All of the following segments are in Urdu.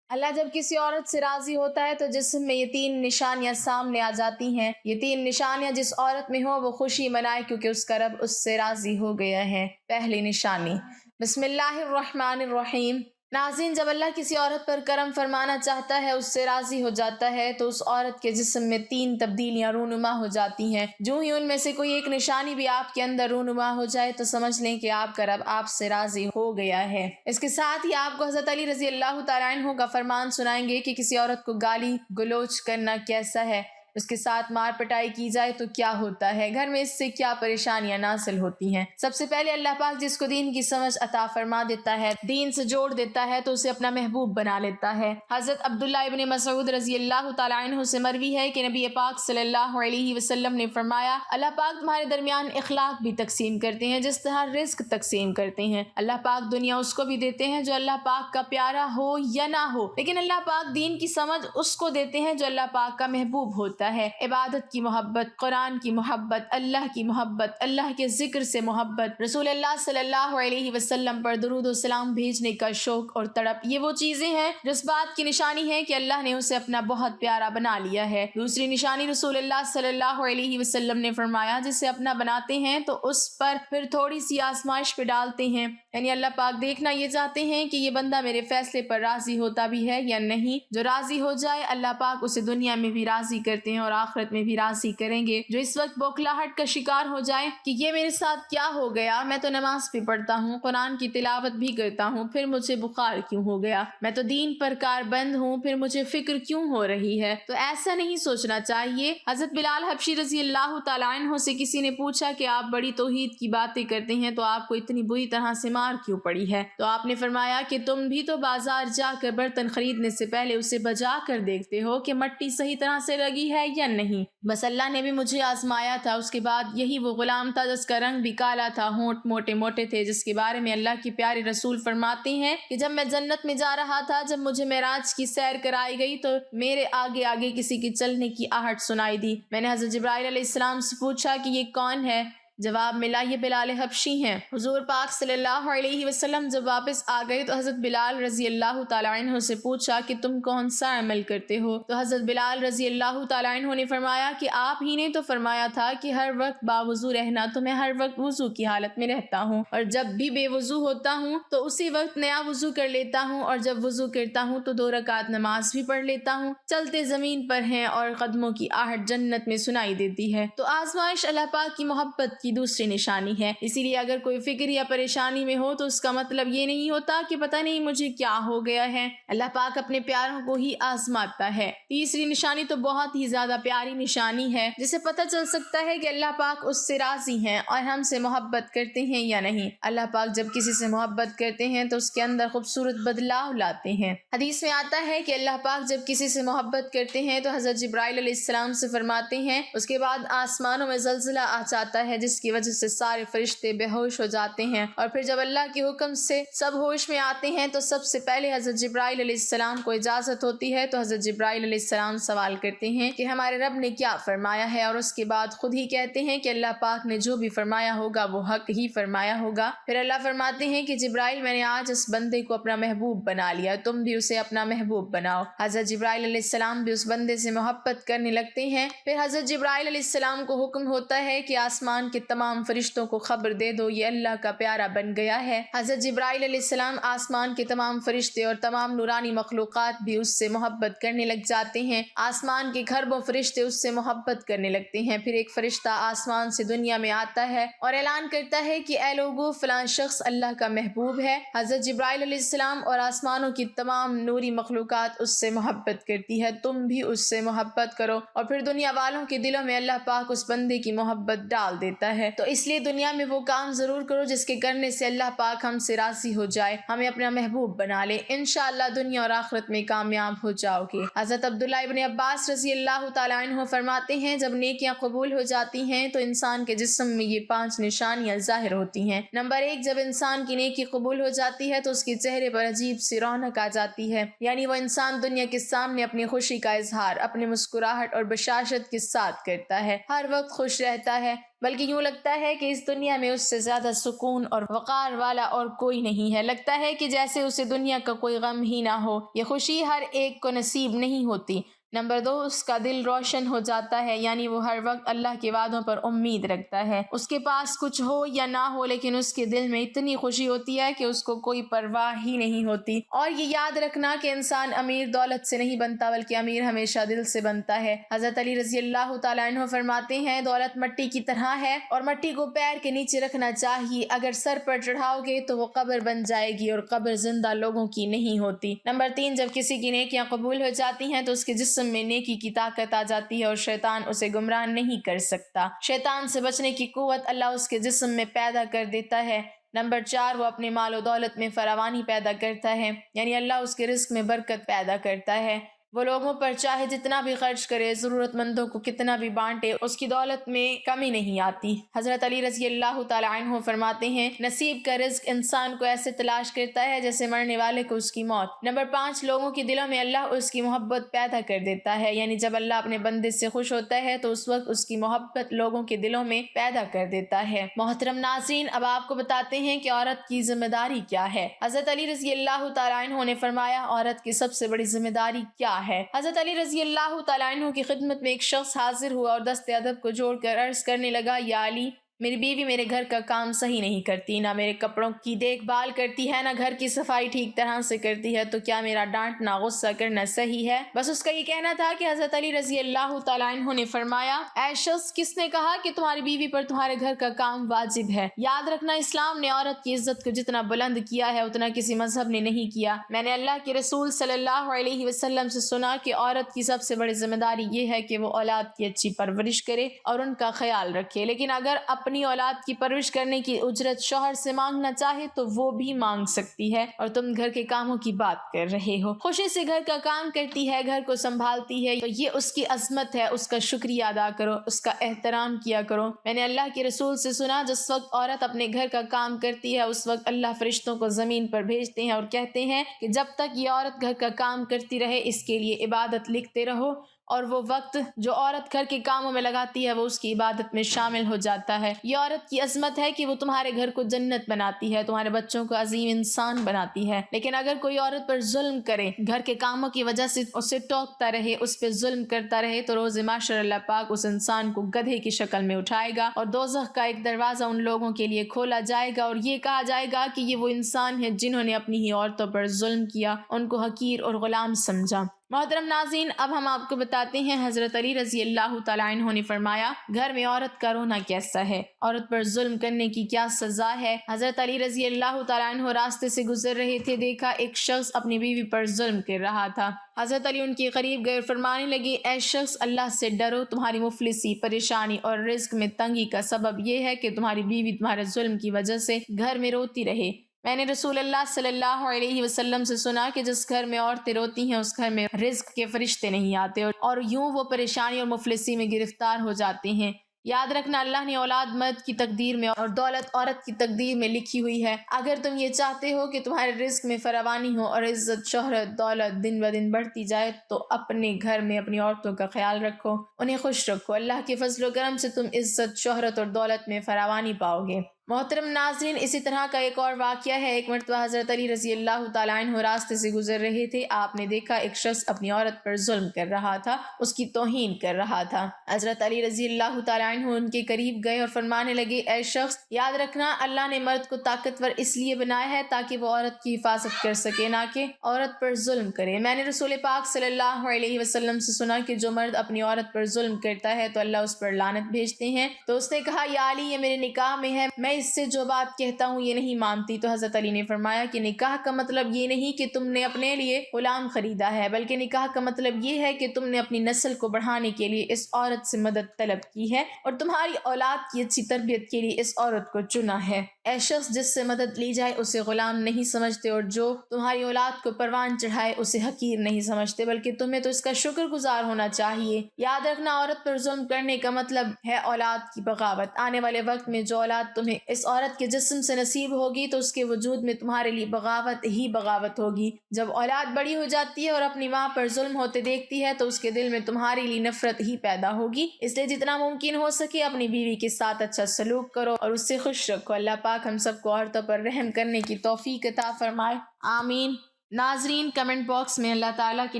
اللہ جب کسی عورت سے راضی ہوتا ہے تو جسم میں یہ 3 نشانیاں سامنے آ جاتی ہیں۔ یہ 3 نشانیاں جس عورت میں ہو وہ خوشی منائے کیونکہ اس کا رب اس سے راضی ہو گیا ہے۔ پہلی نشانی، بسم اللہ الرحمن الرحیم۔ ناظرین، جب اللہ کسی عورت پر کرم فرمانا چاہتا ہے، اس سے راضی ہو جاتا ہے تو اس عورت کے جسم میں 3 تبدیلیاں رونما ہو جاتی ہیں۔ جو ہی ان میں سے کوئی ایک نشانی بھی آپ کے اندر رونما ہو جائے تو سمجھ لیں کہ آپ کا رب آپ سے راضی ہو گیا ہے۔ اس کے ساتھ ہی آپ کو حضرت علی رضی اللہ تعالیٰ عنہ کا فرمان سنائیں گے کہ کسی عورت کو گالی گلوچ کرنا کیسا ہے، اس کے ساتھ مار پٹائی کی جائے تو کیا ہوتا ہے، گھر میں اس سے کیا پریشانیاں نازل ہوتی ہیں۔ سب سے پہلے اللہ پاک جس کو دین کی سمجھ عطا فرما دیتا ہے، دین سے جوڑ دیتا ہے تو اسے اپنا محبوب بنا لیتا ہے۔ حضرت عبداللہ ابن مسعود رضی اللہ تعالیٰ عنہ سے مروی ہے کہ نبی پاک صلی اللہ علیہ وسلم نے فرمایا، اللہ پاک تمہارے درمیان اخلاق بھی تقسیم کرتے ہیں جس طرح رزق تقسیم کرتے ہیں۔ اللہ پاک دنیا اس کو بھی دیتے ہیں جو اللہ پاک کا پیارا ہو یا نہ ہو، لیکن اللہ پاک دین کی سمجھ اس کو دیتے ہیں جو اللہ پاک کا محبوب ہوتا ہے۔ عبادت کی محبت، قرآن کی محبت، اللہ کی محبت، اللہ کے ذکر سے محبت، رسول اللہ صلی اللہ علیہ وسلم پر درود و سلام بھیجنے کا شوق اور تڑپ، یہ وہ چیزیں ہیں جو اس بات کی نشانی ہے کہ اللہ نے اسے اپنا بہت پیارا بنا لیا ہے۔ دوسری نشانی، رسول اللہ صلی اللہ علیہ وسلم نے فرمایا، جسے اپنا بناتے ہیں تو اس پر پھر تھوڑی سی آزمائش پہ ڈالتے ہیں، یعنی اللہ پاک دیکھنا یہ چاہتے ہیں کہ یہ بندہ میرے فیصلے پر راضی ہوتا بھی ہے یا نہیں۔ جو راضی ہو جائے اللہ پاک اسے دنیا میں بھی راضی کرتے ہیں اور آخرت میں بھی راضی کریں گے۔ جو اس وقت بوکھلاہٹ کا شکار ہو جائے کہ یہ میرے ساتھ کیا ہو گیا، میں تو نماز بھی پڑھتا ہوں، قرآن کی تلاوت بھی کرتا ہوں، پھر مجھے بخار کیوں ہو گیا، میں تو دین پر کاربند ہوں، پھر مجھے فکر کیوں ہو رہی ہے، تو ایسا نہیں سوچنا چاہیے۔ حضرت بلال حبشی رضی اللہ تعالیٰ عنہ سے کسی نے پوچھا کہ آپ بڑی توحید کی باتیں کرتے ہیں تو آپ کو اتنی بری طرح سے مار کیوں پڑی ہے، تو آپ نے فرمایا کہ تم بھی تو بازار جا کر برتن خریدنے سے پہلے اسے بجا کر دیکھتے ہو کہ مٹی صحیح طرح سے لگی ہے یا نہیں۔ بس اللہ نے بھی مجھے آزمایا تھا۔ اس کے بعد یہی وہ غلام تھا جس کا رنگ بھی کالا تھا، ہونٹ موٹے موٹے تھے، جس کے بارے میں اللہ کے پیارے رسول فرماتے ہیں کہ جب میں جنت میں جا رہا تھا، جب مجھے معراج کی سیر کرائی گئی تو میرے آگے آگے کسی کی چلنے کی آہٹ سنائی دی۔ میں نے حضرت جبرائیل علیہ السلام سے پوچھا کہ یہ کون ہے؟ جواب ملا، یہ بلال حبشی ہیں۔ حضور پاک صلی اللہ علیہ وسلم جب واپس آ گئے تو حضرت بلال رضی اللہ تعالیٰ عنہ سے پوچھا کہ تم کون سا عمل کرتے ہو، تو حضرت بلال رضی اللہ تعالیٰ عنہ نے فرمایا کہ آپ ہی نے تو فرمایا تھا کہ ہر وقت باوضو رہنا، تو میں ہر وقت وضو کی حالت میں رہتا ہوں، اور جب بھی بے وضو ہوتا ہوں تو اسی وقت نیا وضو کر لیتا ہوں، اور جب وضو کرتا ہوں تو 2 رکعت نماز بھی پڑھ لیتا ہوں۔ چلتے زمین پر ہیں اور قدموں کی آہٹ جنت میں سنائی دیتی ہے۔ تو آزمائش اللہ پاک کی محبت کی دوسری نشانی ہے۔ اسی لیے اگر کوئی فکر یا پریشانی میں ہو تو اس کا مطلب یہ نہیں ہوتا کہ پتہ نہیں مجھے کیا ہو گیا ہے، اللہ پاک اپنے پیاروں کو ہی آزماتا ہے۔ تیسری نشانی تو بہت ہی زیادہ پیاری نشانی ہے، جسے پتہ چل سکتا ہے کہ اللہ پاک اس سے راضی ہیں اور ہم سے محبت کرتے ہیں یا نہیں۔ اللہ پاک جب کسی سے محبت کرتے ہیں تو اس کے اندر خوبصورت بدلاؤ لاتے ہیں۔ حدیث میں آتا ہے کہ اللہ پاک جب کسی سے محبت کرتے ہیں تو حضرت جبرائیل علیہ السلام سے فرماتے ہیں، اس کے بعد آسمانوں میں زلزلہ آ جاتا ہے جس کی وجہ سے سارے فرشتے بے ہوش ہو جاتے ہیں، اور پھر جب اللہ کے حکم سے سب ہوش میں آتے ہیں تو سب سے پہلے حضرت جبرائیل علیہ السلام کو اجازت ہوتی ہے، تو حضرت جبرائیل علیہ السلام سوال کرتے ہیں کہ ہمارے رب نے کیا فرمایا ہے، اور اس کے بعد خود ہی کہتے ہیں کہ اللہ پاک نے جو بھی فرمایا ہوگا وہ حق ہی فرمایا ہوگا۔ پھر اللہ فرماتے ہیں کہ جبرائیل، میں نے آج اس بندے کو اپنا محبوب بنا لیا، تم بھی اسے اپنا محبوب بناؤ۔ حضرت جبرائیل علیہ السلام بھی اس بندے سے محبت کرنے لگتے ہیں۔ پھر حضرت جبرائیل علیہ السلام کو حکم ہوتا ہے کہ آسمان کے تمام فرشتوں کو خبر دے دو یہ اللہ کا پیارا بن گیا ہے۔ حضرت جبرائیل علیہ السلام، آسمان کے تمام فرشتے اور تمام نورانی مخلوقات بھی اس سے محبت کرنے لگ جاتے ہیں۔ آسمان کے کھربوں فرشتے اس سے محبت کرنے لگتے ہیں۔ پھر ایک فرشتہ آسمان سے دنیا میں آتا ہے اور اعلان کرتا ہے کہ اے لوگو، فلاں شخص اللہ کا محبوب ہے۔ حضرت جبرائیل علیہ السلام اور آسمانوں کی تمام نوری مخلوقات اس سے محبت کرتی ہے، تم بھی اس سے محبت کرو، اور پھر دنیا والوں کے دلوں میں اللہ پاک اس بندے کی محبت ڈال دیتا ہے۔ تو اس لیے دنیا میں وہ کام ضرور کرو جس کے کرنے سے اللہ پاک ہم سے راضی ہو جائے، ہمیں اپنا محبوب بنا لے، انشاءاللہ دنیا اور آخرت میں کامیاب ہو جاؤ گے۔ حضرت عبداللہ ابن عباس رضی اللہ تعالیٰ عنہ فرماتے ہیں، جب نیکیاں قبول ہو جاتی ہیں تو انسان کے جسم میں یہ 5 نشانیاں ظاہر ہوتی ہیں۔ نمبر 1، جب انسان کی نیکی قبول ہو جاتی ہے تو اس کے چہرے پر عجیب سی رونق آ جاتی ہے، یعنی وہ انسان دنیا کے سامنے اپنی خوشی کا اظہار اپنے مسکراہٹ اور بشاشت کے ساتھ کرتا ہے، ہر وقت خوش رہتا ہے، بلکہ یوں لگتا ہے کہ اس دنیا میں اس سے زیادہ سکون اور وقار والا اور کوئی نہیں ہے۔ لگتا ہے کہ جیسے اسے دنیا کا کوئی غم ہی نہ ہو۔ یہ خوشی ہر ایک کو نصیب نہیں ہوتی۔ نمبر 2، اس کا دل روشن ہو جاتا ہے، یعنی وہ ہر وقت اللہ کے وعدوں پر امید رکھتا ہے۔ اس کے پاس کچھ ہو یا نہ ہو، لیکن اس کے دل میں اتنی خوشی ہوتی ہے کہ اس کو کوئی پرواہ ہی نہیں ہوتی۔ اور یہ یاد رکھنا کہ انسان امیر دولت سے نہیں بنتا، بلکہ امیر ہمیشہ دل سے بنتا ہے۔ حضرت علی رضی اللہ تعالیٰ عنہ فرماتے ہیں، دولت مٹی کی طرح ہے اور مٹی کو پیر کے نیچے رکھنا چاہیے۔ اگر سر پر چڑھاؤ گے تو وہ قبر بن جائے گی، اور قبر زندہ لوگوں کی نہیں ہوتی۔ نمبر 3، جب کسی کی نیکیاں قبول ہو جاتی ہیں تو اس کے جسم میں نیکی کی طاقت آ جاتی ہے اور شیطان اسے گمراہ نہیں کر سکتا۔ شیطان سے بچنے کی قوت اللہ اس کے جسم میں پیدا کر دیتا ہے۔ نمبر 4، وہ اپنے مال و دولت میں فراوانی پیدا کرتا ہے، یعنی اللہ اس کے رزق میں برکت پیدا کرتا ہے۔ وہ لوگوں پر چاہے جتنا بھی خرچ کرے، ضرورت مندوں کو کتنا بھی بانٹے، اس کی دولت میں کمی نہیں آتی۔ حضرت علی رضی اللہ تعالیٰ عنہ فرماتے ہیں، نصیب کا رزق انسان کو ایسے تلاش کرتا ہے جیسے مرنے والے کو اس کی موت۔ نمبر 5، لوگوں کے دلوں میں اللہ اس کی محبت پیدا کر دیتا ہے، یعنی جب اللہ اپنے بندے سے خوش ہوتا ہے تو اس وقت اس کی محبت لوگوں کے دلوں میں پیدا کر دیتا ہے۔ محترم ناظرین، اب آپ کو بتاتے ہیں کہ عورت کی ذمہ داری کیا ہے۔ حضرت علی رضی اللہ تعالیٰ عنہ نے فرمایا، عورت کی سب سے بڑی ذمہ داری کیا ہے؟ حضرت علی رضی اللہ تعالیٰ عنہ کی خدمت میں ایک شخص حاضر ہوا اور دست ادب کو جوڑ کر عرض کرنے لگا، یا علی، میری بیوی میرے گھر کا کام صحیح نہیں کرتی، نہ میرے کپڑوں کی دیکھ بھال کرتی ہے، نہ گھر کی صفائی ٹھیک طرح سے کرتی ہے، تو کیا میرا ڈانٹنا غصہ کرنا صحیح ہے؟ بس اس کا یہ کہنا تھا کہ حضرت علی رضی اللہ تعالیٰ عنہ نے فرمایا، اے شخص، کس نے کہا کہ تمہاری بیوی پر تمہارے گھر کا کام واجب ہے؟ یاد رکھنا، اسلام نے عورت کی عزت کو جتنا بلند کیا ہے اتنا کسی مذہب نے نہیں کیا۔ میں نے اللہ کے رسول صلی اللہ علیہ وسلم سے سنا کہ عورت کی سب سے بڑی ذمہ داری یہ ہے کہ وہ اولاد کی اچھی پرورش کرے اور ان کا خیال رکھے، لیکن اگر اپنی اولاد کی پرورش کرنے کی اجرت شوہر سے مانگنا چاہے تو وہ بھی مانگ سکتی ہے، اور تم گھر کے کاموں کی بات کر رہے ہو۔ خوشی سے گھر کا کام کرتی ہے، گھر کو سنبھالتی ہے، تو یہ اس کی عظمت ہے، اس کا شکریہ ادا کرو، اس کا احترام کیا کرو۔ میں نے اللہ کے رسول سے سنا، جس وقت عورت اپنے گھر کا کام کرتی ہے اس وقت اللہ فرشتوں کو زمین پر بھیجتے ہیں اور کہتے ہیں کہ جب تک یہ عورت گھر کا کام کرتی رہے اس کے لیے عبادت لکھتے رہو، اور وہ وقت جو عورت گھر کے کاموں میں لگاتی ہے وہ اس کی عبادت میں شامل ہو جاتا ہے۔ یہ عورت کی عظمت ہے کہ وہ تمہارے گھر کو جنت بناتی ہے، تمہارے بچوں کو عظیم انسان بناتی ہے۔ لیکن اگر کوئی عورت پر ظلم کرے، گھر کے کاموں کی وجہ سے اسے ٹوکتا رہے، اس پہ ظلم کرتا رہے، تو روز محشر اللہ پاک اس انسان کو گدھے کی شکل میں اٹھائے گا اور دوزخ کا ایک دروازہ ان لوگوں کے لیے کھولا جائے گا، اور یہ کہا جائے گا کہ یہ وہ انسان ہیں جنہوں نے اپنی ہی عورتوں پر ظلم کیا، ان کو حقیر اور غلام سمجھا۔ محترم ناظرین، اب ہم آپ کو بتاتے ہیں حضرت علی رضی اللہ تعالیٰ عنہ نے فرمایا، گھر میں عورت کا رونا کیسا ہے، عورت پر ظلم کرنے کی کیا سزا ہے۔ حضرت علی رضی اللہ تعالیٰ عنہ راستے سے گزر رہے تھے، دیکھا ایک شخص اپنی بیوی پر ظلم کر رہا تھا۔ حضرت علی ان کے قریب گئے اور فرمانے لگے، اے شخص، اللہ سے ڈرو، تمہاری مفلسی، پریشانی اور رزق میں تنگی کا سبب یہ ہے کہ تمہاری بیوی تمہارے ظلم کی وجہ سے گھر میں روتی رہے۔ میں نے رسول اللہ صلی اللہ علیہ وسلم سے سنا کہ جس گھر میں عورتیں روتی ہیں اس گھر میں رزق کے فرشتے نہیں آتے، اور یوں وہ پریشانی اور مفلسی میں گرفتار ہو جاتے ہیں۔ یاد رکھنا، اللہ نے اولاد مرد کی تقدیر میں اور دولت عورت کی تقدیر میں لکھی ہوئی ہے۔ اگر تم یہ چاہتے ہو کہ تمہارے رزق میں فراوانی ہو اور عزت، شہرت، دولت دن بدن بڑھتی جائے، تو اپنے گھر میں اپنی عورتوں کا خیال رکھو، انہیں خوش رکھو۔ اللہ کے فضل و کرم سے تم عزت، شہرت اور دولت میں فراوانی پاؤ گے۔ محترم ناظرین، اسی طرح کا ایک اور واقعہ ہے۔ ایک مرتبہ حضرت علی رضی اللہ تعالیٰ عنہ راستے سے گزر رہے تھے، آپ نے دیکھا ایک شخص اپنی عورت پر ظلم کر رہا تھا، اس کی توہین کر رہا تھا۔ حضرت علی رضی اللہ تعالیٰ عنہ ان کے قریب گئے اور فرمانے لگے، اے شخص، یاد رکھنا، اللہ نے مرد کو طاقتور اس لیے بنایا ہے تاکہ وہ عورت کی حفاظت کر سکے، نہ کہ عورت پر ظلم کرے۔ میں نے رسول پاک صلی اللہ علیہ وسلم سے سنا کہ جو مرد اپنی عورت پر ظلم کرتا ہے تو اللہ اس پر لعنت بھیجتے ہیں۔ تو اس نے کہا، یا علی، یہ میرے نکاح میں ہے، میں اس سے جو بات کہتا ہوں یہ نہیں مانتی۔ تو حضرت علی نے فرمایا کہ نکاح کا مطلب یہ نہیں کہ تم نے اپنے لیے غلام خریدا ہے، بلکہ نکاح کا مطلب یہ ہے کہ تم نے اپنی نسل کو بڑھانے کے لیے اس عورت سے مدد طلب کی ہے اور تمہاری اولاد کی اچھی تربیت کے لیے اس عورت کو چنا ہے۔ اے شخص جس سے مدد لی جائے اسے غلام نہیں سمجھتے، اور جو تمہاری اولاد کو پروان چڑھائے اسے حقیر نہیں سمجھتے، بلکہ تمہیں تو اس کا شکر گزار ہونا چاہیے۔ یاد رکھنا، عورت پر ظلم کرنے کا مطلب ہے اولاد کی بغاوت۔ آنے والے وقت میں جو اولاد تمہیں اس عورت کے جسم سے نصیب ہوگی تو اس کے وجود میں تمہارے لیے بغاوت ہی بغاوت ہوگی۔ جب اولاد بڑی ہو جاتی ہے اور اپنی ماں پر ظلم ہوتے دیکھتی ہے تو اس کے دل میں تمہارے لیے نفرت ہی پیدا ہوگی۔ اس لیے جتنا ممکن ہو سکے اپنی بیوی کے ساتھ اچھا سلوک کرو اور اس سے خوش رکھو۔ اللہ پاک ہم سب کو عورتوں پر رحم کرنے کی توفیق عطا فرمائے، آمین۔ ناظرین، کمنٹ باکس میں اللہ تعالیٰ کے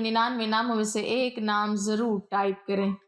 99 ناموں میں سے ایک نام ضرور ٹائپ کریں۔